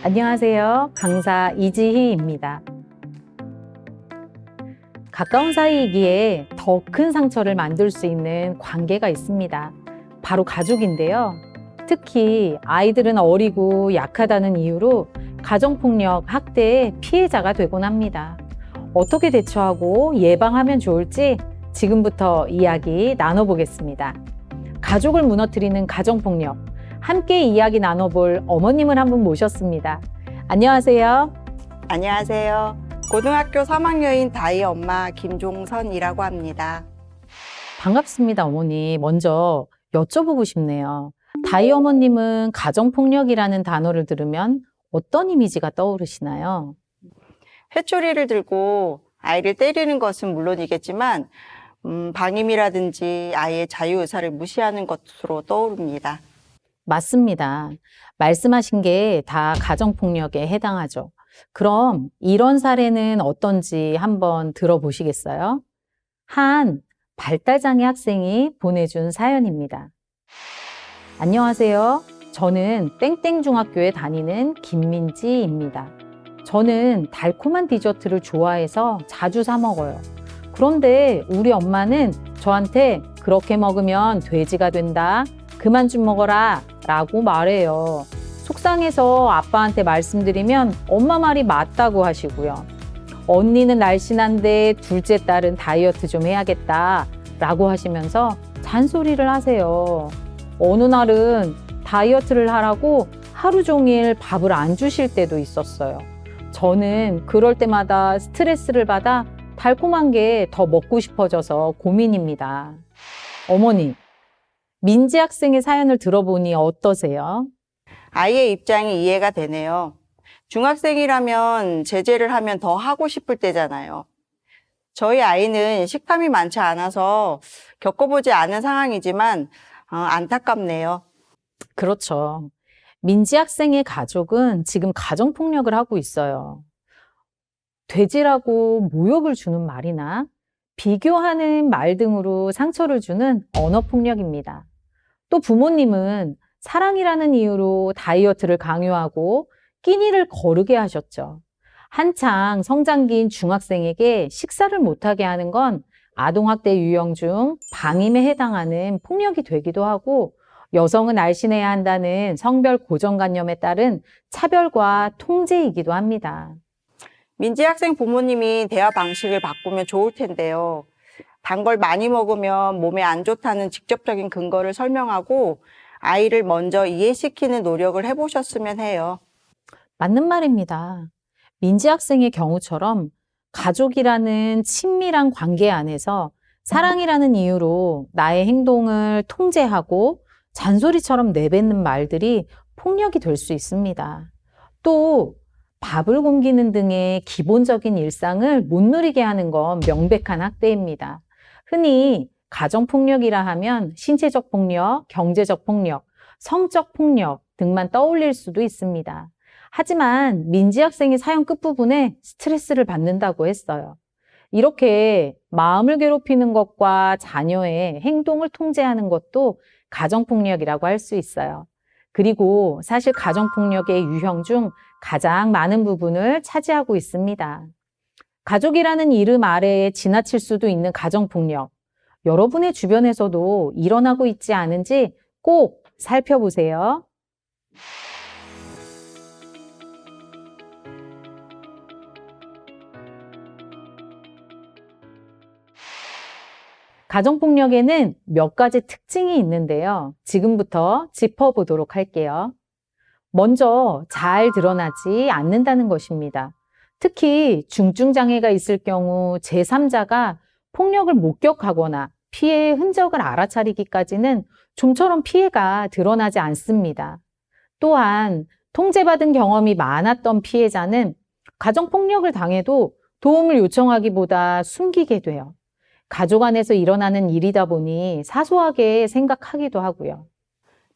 안녕하세요. 강사 이지희입니다. 가까운 사이이기에 더 큰 상처를 만들 수 있는 관계가 있습니다. 바로 가족인데요. 특히 아이들은 어리고 약하다는 이유로 가정폭력, 학대의 피해자가 되곤 합니다. 어떻게 대처하고 예방하면 좋을지 지금부터 이야기 나눠보겠습니다. 가족을 무너뜨리는 가정폭력, 함께 이야기 나눠볼 어머님을 한 분 모셨습니다. 안녕하세요. 안녕하세요. 고등학교 3학년인 다희 엄마 김종선이라고 합니다. 반갑습니다, 어머니. 먼저 여쭤보고 싶네요. 다희 어머님은 가정폭력이라는 단어를 들으면 어떤 이미지가 떠오르시나요? 회초리를 들고 아이를 때리는 것은 물론이겠지만 방임이라든지 아이의 자유의사를 무시하는 것으로 떠오릅니다. 맞습니다. 말씀하신 게 다 가정폭력에 해당하죠. 그럼 이런 사례는 어떤지 한번 들어보시겠어요? 한 발달장애 학생이 보내준 사연입니다. 안녕하세요. 저는 땡땡중학교에 다니는 김민지입니다. 저는 달콤한 디저트를 좋아해서 자주 사 먹어요. 그런데 우리 엄마는 저한테 그렇게 먹으면 돼지가 된다. 그만 좀 먹어라 라고 말해요. 속상해서 아빠한테 말씀드리면 엄마 말이 맞다고 하시고요. 언니는 날씬한데 둘째 딸은 다이어트 좀 해야겠다 라고 하시면서 잔소리를 하세요. 어느 날은 다이어트를 하라고 하루 종일 밥을 안 주실 때도 있었어요. 저는 그럴 때마다 스트레스를 받아 달콤한 게 더 먹고 싶어져서 고민입니다. 어머니, 민지 학생의 사연을 들어보니 어떠세요? 아이의 입장이 이해가 되네요. 중학생이라면 제재를 하면 더 하고 싶을 때잖아요. 저희 아이는 식탐이 많지 않아서 겪어보지 않은 상황이지만 안타깝네요. 그렇죠. 민지 학생의 가족은 지금 가정폭력을 하고 있어요. 돼지라고 모욕을 주는 말이나 비교하는 말 등으로 상처를 주는 언어폭력입니다. 또 부모님은 사랑이라는 이유로 다이어트를 강요하고 끼니를 거르게 하셨죠. 한창 성장기인 중학생에게 식사를 못하게 하는 건 아동학대 유형 중 방임에 해당하는 폭력이 되기도 하고 여성은 날씬해야 한다는 성별 고정관념에 따른 차별과 통제이기도 합니다. 민지 학생 부모님이 대화 방식을 바꾸면 좋을 텐데요. 단 걸 많이 먹으면 몸에 안 좋다는 직접적인 근거를 설명하고 아이를 먼저 이해시키는 노력을 해보셨으면 해요. 맞는 말입니다. 민지 학생의 경우처럼 가족이라는 친밀한 관계 안에서 사랑이라는 이유로 나의 행동을 통제하고 잔소리처럼 내뱉는 말들이 폭력이 될 수 있습니다. 또 밥을 굶기는 등의 기본적인 일상을 못 누리게 하는 건 명백한 학대입니다. 흔히 가정폭력이라 하면 신체적 폭력, 경제적 폭력, 성적 폭력 등만 떠올릴 수도 있습니다. 하지만 민지 학생이 사연 끝부분에 스트레스를 받는다고 했어요. 이렇게 마음을 괴롭히는 것과 자녀의 행동을 통제하는 것도 가정폭력이라고 할 수 있어요. 그리고 사실 가정폭력의 유형 중 가장 많은 부분을 차지하고 있습니다. 가족이라는 이름 아래에 지나칠 수도 있는 가정폭력. 여러분의 주변에서도 일어나고 있지 않은지 꼭 살펴보세요. 가정폭력에는 몇 가지 특징이 있는데요. 지금부터 짚어보도록 할게요. 먼저 잘 드러나지 않는다는 것입니다. 특히 중증장애가 있을 경우 제3자가 폭력을 목격하거나 피해의 흔적을 알아차리기까지는 좀처럼 피해가 드러나지 않습니다. 또한 통제받은 경험이 많았던 피해자는 가정폭력을 당해도 도움을 요청하기보다 숨기게 돼요. 가족 안에서 일어나는 일이다 보니 사소하게 생각하기도 하고요.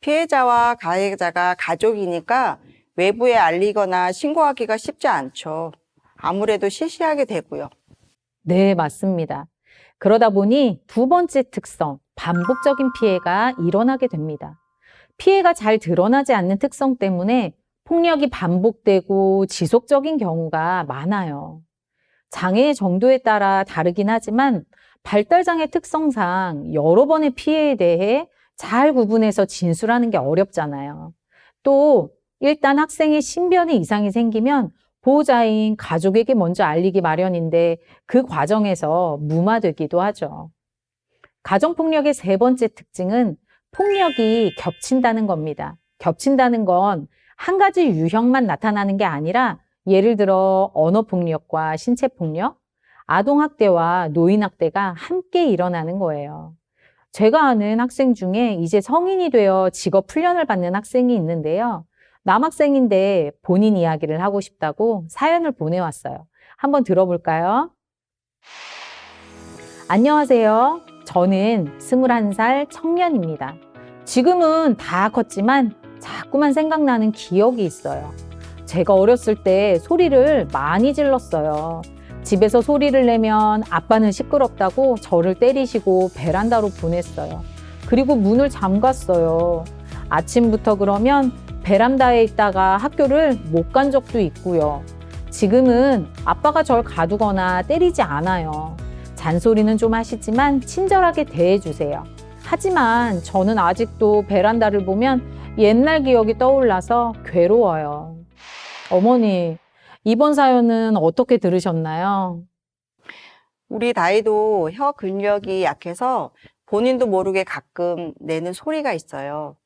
피해자와 가해자가 가족이니까 외부에 알리거나 신고하기가 쉽지 않죠. 아무래도 시시하게 되고요. 네, 맞습니다. 그러다 보니 두 번째 특성, 반복적인 피해가 일어나게 됩니다. 피해가 잘 드러나지 않는 특성 때문에 폭력이 반복되고 지속적인 경우가 많아요. 장애의 정도에 따라 다르긴 하지만 발달장애 특성상 여러 번의 피해에 대해 잘 구분해서 진술하는 게 어렵잖아요. 또 일단 학생의 신변에 이상이 생기면 보호자인 가족에게 먼저 알리기 마련인데 그 과정에서 무마되기도 하죠. 가정폭력의 세 번째 특징은 폭력이 겹친다는 겁니다. 겹친다는 건 한 가지 유형만 나타나는 게 아니라 예를 들어 언어폭력과 신체폭력, 아동학대와 노인학대가 함께 일어나는 거예요. 제가 아는 학생 중에 이제 성인이 되어 직업 훈련을 받는 학생이 있는데요. 남학생인데 본인 이야기를 하고 싶다고 사연을 보내왔어요. 한번 들어볼까요? 안녕하세요. 저는 21살 청년입니다. 지금은 다 컸지만 자꾸만 생각나는 기억이 있어요. 제가 어렸을 때 소리를 많이 질렀어요. 집에서 소리를 내면 아빠는 시끄럽다고 저를 때리시고 베란다로 보냈어요. 그리고 문을 잠갔어요. 아침부터 그러면 베란다에 있다가 학교를 못 간 적도 있고요. 지금은 아빠가 절 가두거나 때리지 않아요. 잔소리는 좀 하시지만 친절하게 대해주세요. 하지만 저는 아직도 베란다를 보면 옛날 기억이 떠올라서 괴로워요. 어머니, 이번 사연은 어떻게 들으셨나요? 우리 다이도 혀 근력이 약해서 본인도 모르게 가끔 내는 소리가 있어요.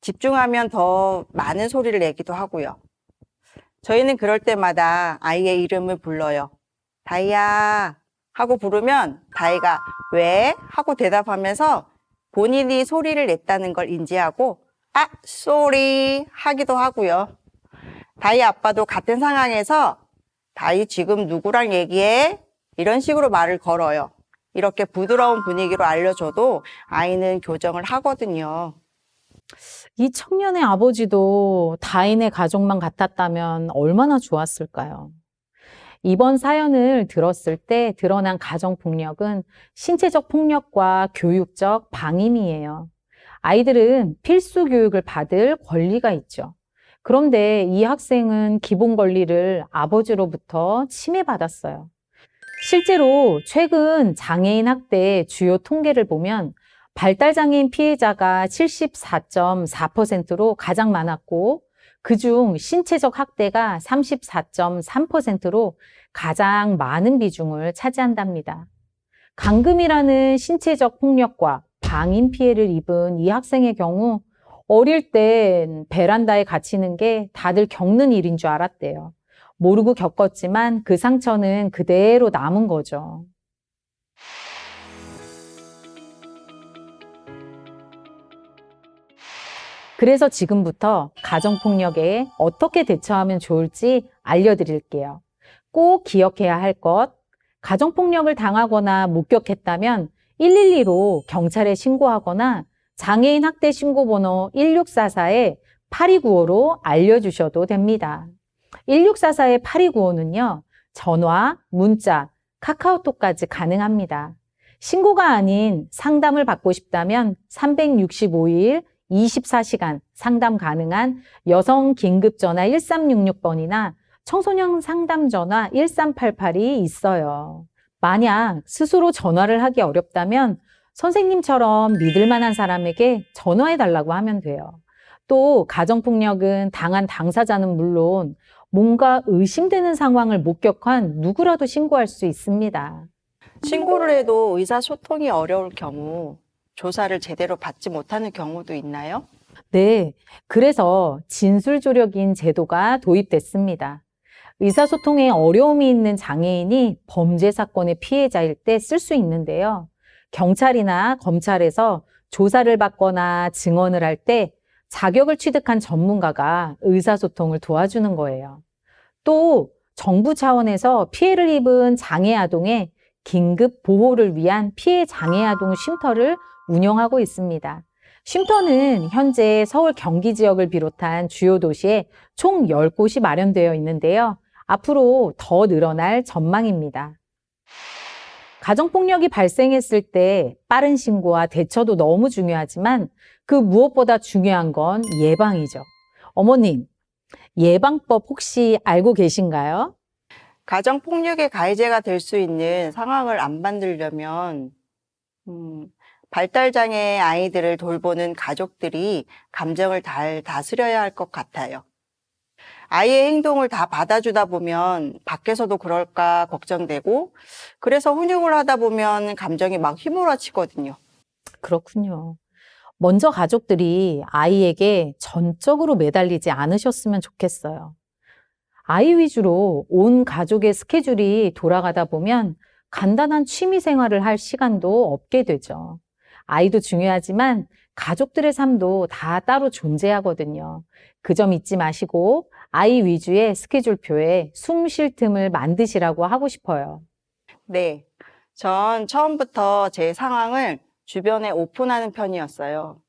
집중하면 더 많은 소리를 내기도 하고요. 저희는 그럴 때마다 아이의 이름을 불러요. 다이야 하고 부르면 다이가 왜? 하고 대답하면서 본인이 소리를 냈다는 걸 인지하고 아, 쏘리 하기도 하고요. 다이 아빠도 같은 상황에서 다이 지금 누구랑 얘기해? 이런 식으로 말을 걸어요. 이렇게 부드러운 분위기로 알려줘도 아이는 교정을 하거든요. 이 청년의 아버지도 다인의 가족만 같았다면 얼마나 좋았을까요? 이번 사연을 들었을 때 드러난 가정폭력은 신체적 폭력과 교육적 방임이에요. 아이들은 필수 교육을 받을 권리가 있죠. 그런데 이 학생은 기본 권리를 아버지로부터 침해받았어요. 실제로 최근 장애인 학대 주요 통계를 보면 발달장애인 피해자가 74.4%로 가장 많았고 그중 신체적 학대가 34.3%로 가장 많은 비중을 차지한답니다. 감금이라는 신체적 폭력과 방임 피해를 입은 이 학생의 경우 어릴 땐 베란다에 갇히는 게 다들 겪는 일인 줄 알았대요. 모르고 겪었지만 그 상처는 그대로 남은 거죠. 그래서 지금부터 가정폭력에 어떻게 대처하면 좋을지 알려드릴게요. 꼭 기억해야 할 것, 가정폭력을 당하거나 목격했다면 112로 경찰에 신고하거나 장애인 학대 신고번호 1644에 8295로 알려주셔도 됩니다. 1644의 8295는요, 전화, 문자, 카카오톡까지 가능합니다. 신고가 아닌 상담을 받고 싶다면 365일 24시간 상담 가능한 여성 긴급전화 1366번이나 청소년 상담 전화 1388이 있어요. 만약 스스로 전화를 하기 어렵다면 선생님처럼 믿을 만한 사람에게 전화해 달라고 하면 돼요. 또 가정폭력은 당한 당사자는 물론 뭔가 의심되는 상황을 목격한 누구라도 신고할 수 있습니다. 신고를 해도 의사소통이 어려울 경우 조사를 제대로 받지 못하는 경우도 있나요? 네, 그래서 진술조력인 제도가 도입됐습니다. 의사소통에 어려움이 있는 장애인이 범죄 사건의 피해자일 때 쓸 수 있는데요. 경찰이나 검찰에서 조사를 받거나 증언을 할 때 자격을 취득한 전문가가 의사소통을 도와주는 거예요. 또 정부 차원에서 피해를 입은 장애 아동의 긴급 보호를 위한 피해 장애 아동 쉼터를 운영하고 있습니다. 쉼터는 현재 서울 경기 지역을 비롯한 주요 도시에 총 10곳이 마련되어 있는데요. 앞으로 더 늘어날 전망입니다. 가정폭력이 발생했을 때 빠른 신고와 대처도 너무 중요하지만 그 무엇보다 중요한 건 예방이죠. 어머님, 예방법 혹시 알고 계신가요? 가정폭력의 가해자가 될 수 있는 상황을 안 만들려면, 발달장애 아이들을 돌보는 가족들이 감정을 잘 다스려야 할 것 같아요. 아이의 행동을 다 받아주다 보면 밖에서도 그럴까 걱정되고, 그래서 훈육을 하다 보면 감정이 막 휘몰아치거든요. 그렇군요. 먼저 가족들이 아이에게 전적으로 매달리지 않으셨으면 좋겠어요. 아이 위주로 온 가족의 스케줄이 돌아가다 보면 간단한 취미 생활을 할 시간도 없게 되죠. 아이도 중요하지만 가족들의 삶도 다 따로 존재하거든요. 그 점 잊지 마시고 아이 위주의 스케줄표에 숨 쉴 틈을 만드시라고 하고 싶어요. 네. 전 처음부터 제 상황을 주변에 오픈하는 편이었어요.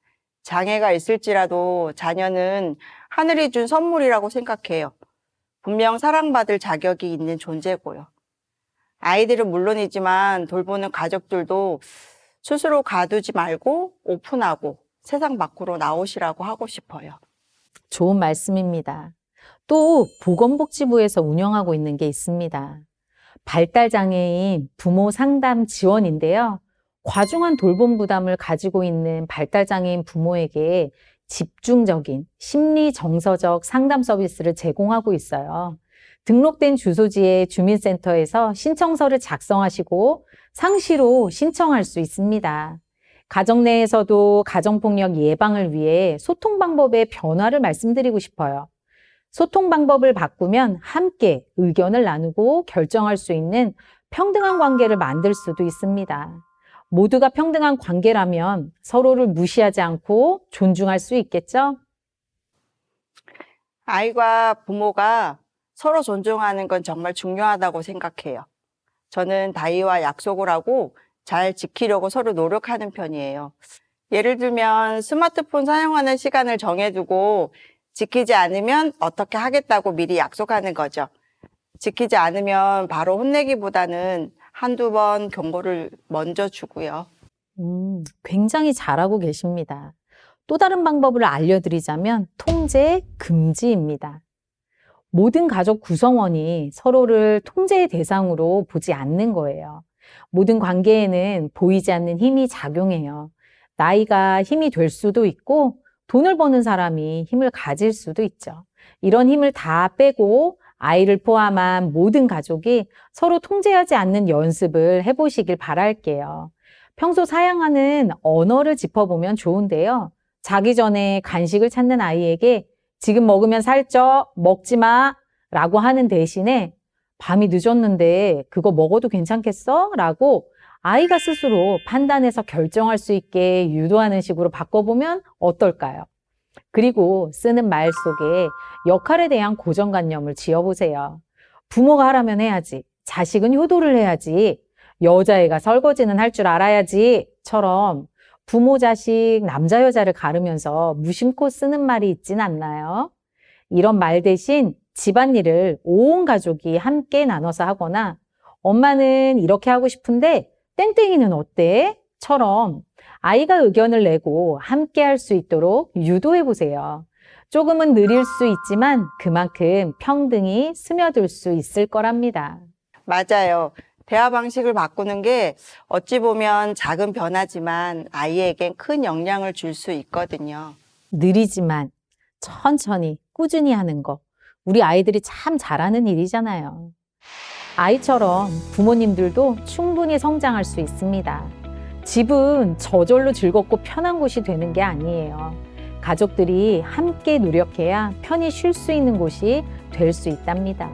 장애가 있을지라도 자녀는 하늘이 준 선물이라고 생각해요. 분명 사랑받을 자격이 있는 존재고요. 아이들은 물론이지만 돌보는 가족들도 스스로 가두지 말고 오픈하고 세상 밖으로 나오시라고 하고 싶어요. 좋은 말씀입니다. 또 보건복지부에서 운영하고 있는 게 있습니다. 발달장애인 부모 상담 지원인데요. 과중한 돌봄 부담을 가지고 있는 발달장애인 부모에게 집중적인 심리 정서적 상담 서비스를 제공하고 있어요. 등록된 주소지의 주민센터에서 신청서를 작성하시고 상시로 신청할 수 있습니다. 가정 내에서도 가정폭력 예방을 위해 소통 방법의 변화를 말씀드리고 싶어요. 소통 방법을 바꾸면 함께 의견을 나누고 결정할 수 있는 평등한 관계를 만들 수도 있습니다. 모두가 평등한 관계라면 서로를 무시하지 않고 존중할 수 있겠죠? 아이와 부모가 서로 존중하는 건 정말 중요하다고 생각해요. 저는 다이와 약속을 하고 잘 지키려고 서로 노력하는 편이에요. 예를 들면 스마트폰 사용하는 시간을 정해두고 지키지 않으면 어떻게 하겠다고 미리 약속하는 거죠. 지키지 않으면 바로 혼내기보다는 한두 번 경고를 먼저 주고요. 굉장히 잘하고 계십니다. 또 다른 방법을 알려드리자면 통제 금지입니다. 모든 가족 구성원이 서로를 통제의 대상으로 보지 않는 거예요. 모든 관계에는 보이지 않는 힘이 작용해요. 나이가 힘이 될 수도 있고 돈을 버는 사람이 힘을 가질 수도 있죠. 이런 힘을 다 빼고 아이를 포함한 모든 가족이 서로 통제하지 않는 연습을 해보시길 바랄게요. 평소 사용하는 언어를 짚어보면 좋은데요. 자기 전에 간식을 찾는 아이에게 지금 먹으면 살쪄, 먹지 마 라고 하는 대신에 밤이 늦었는데 그거 먹어도 괜찮겠어? 라고 아이가 스스로 판단해서 결정할 수 있게 유도하는 식으로 바꿔보면 어떨까요? 그리고 쓰는 말 속에 역할에 대한 고정관념을 지어보세요. 부모가 하라면 해야지. 자식은 효도를 해야지. 여자애가 설거지는 할 줄 알아야지. 처럼 부모, 자식, 남자, 여자를 가르면서 무심코 쓰는 말이 있진 않나요? 이런 말 대신 집안일을 온 가족이 함께 나눠서 하거나 엄마는 이렇게 하고 싶은데 땡땡이는 어때? 처럼 아이가 의견을 내고 함께 할 수 있도록 유도해 보세요. 조금은 느릴 수 있지만 그만큼 평등이 스며들 수 있을 거랍니다. 맞아요. 대화 방식을 바꾸는 게 어찌 보면 작은 변화지만 아이에겐 큰 영향을 줄 수 있거든요. 느리지만 천천히 꾸준히 하는 거 우리 아이들이 참 잘하는 일이잖아요. 아이처럼 부모님들도 충분히 성장할 수 있습니다. 집은 저절로 즐겁고 편한 곳이 되는 게 아니에요. 가족들이 함께 노력해야 편히 쉴 수 있는 곳이 될 수 있답니다.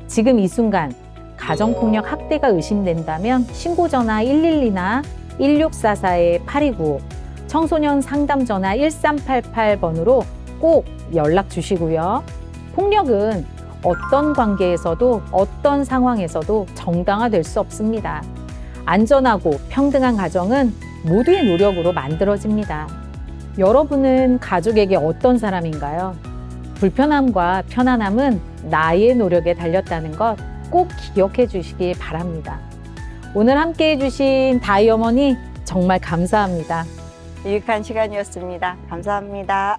지금 이 순간 가정폭력 학대가 의심된다면 신고전화 112나 1644-8295, 청소년 상담전화 1388번으로 꼭 연락 주시고요. 폭력은 어떤 관계에서도 어떤 상황에서도 정당화될 수 없습니다. 안전하고 평등한 가정은 모두의 노력으로 만들어집니다. 여러분은 가족에게 어떤 사람인가요? 불편함과 편안함은 나의 노력에 달렸다는 것 꼭 기억해 주시길 바랍니다. 오늘 함께 해주신 다이 어머니 정말 감사합니다. 유익한 시간이었습니다. 감사합니다.